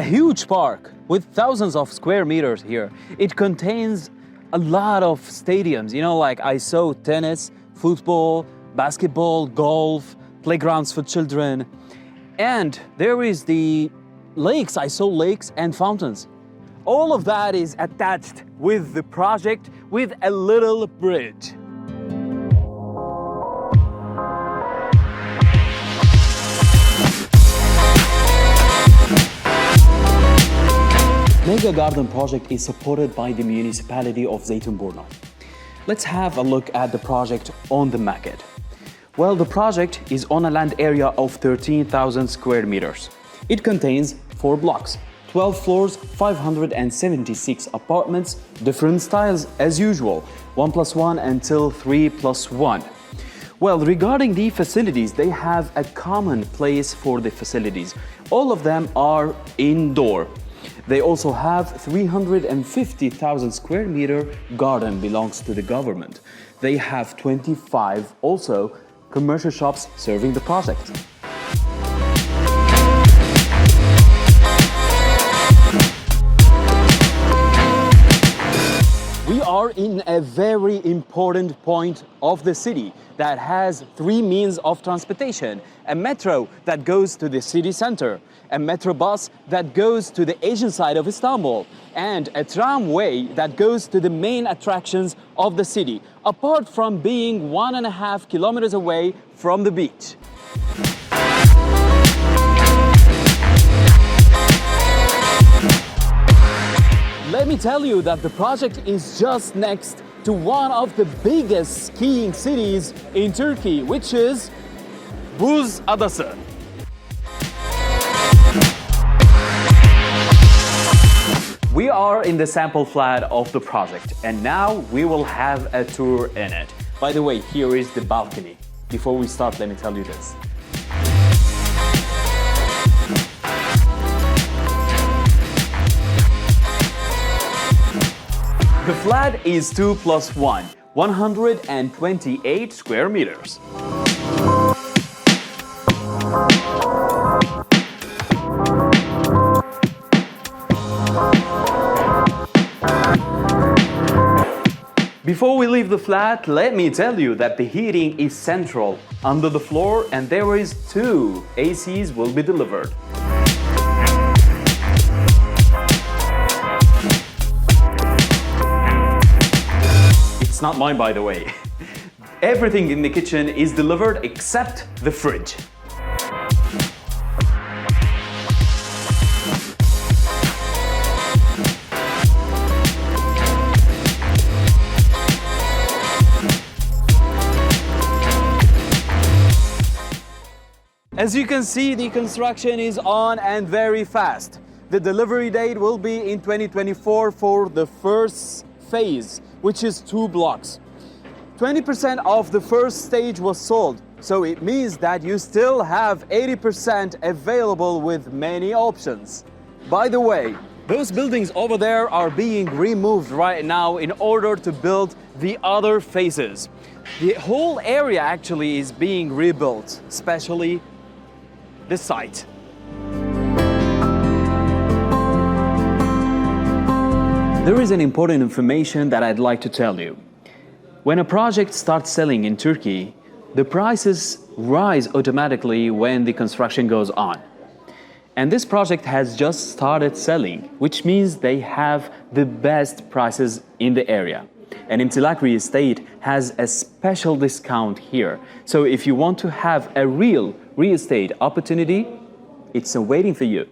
huge park with thousands of square meters here. It contains a lot of stadiums, you know, like I saw tennis, football, basketball, golf, playgrounds for children. And there is the lakes, I saw lakes and fountains. All of that is attached with the project with a little bridge. Megarden project is supported by the municipality of Zeytinburnu. Let's have a look at the project on the maquette. Well, the project is on a land area of 13,000 square meters. It contains 4 blocks, 12 floors, 576 apartments, different styles as usual, 1+1 until 3+1. Well, regarding the facilities, they have a common place for the facilities. All of them are indoor. They also have 350,000 square meter garden belongs to the government. They have 25 also commercial shops serving the project. We are in a very important point of the city that has 3 means of transportation. A metro that goes to the city center, a metro bus that goes to the Asian side of Istanbul, and a tramway that goes to the main attractions of the city, apart from being 1.5 kilometers away from the beach. Let me tell you that the project is just next to one of the biggest skiing cities in Turkey, which is Buz Adası. We are in the sample flat of the project, and now we will have a tour in it. By the way, here is the balcony. Before we start, let me tell you this. The flat is 2+1, 128 square meters. Before we leave the flat, let me tell you that the heating is central under the floor, and there is 2 ACs will be delivered. It's not mine, by the way. Everything in the kitchen is delivered except the fridge. As you can see, the construction is on and very fast. The delivery date will be in 2024 for the first phase, which is 2 blocks. 20% of the first stage was sold, so it means that you still have 80% available with many options. By the way, those buildings over there are being removed right now in order to build the other phases. The whole area actually is being rebuilt, especially the site. There is an important information that I'd like to tell you. When a project starts selling in Turkey, the prices rise automatically when the construction goes on. And this project has just started selling, which means they have the best prices in the area. And Imtilak Real Estate has a special discount here. So if you want to have a real estate opportunity, it's waiting for you.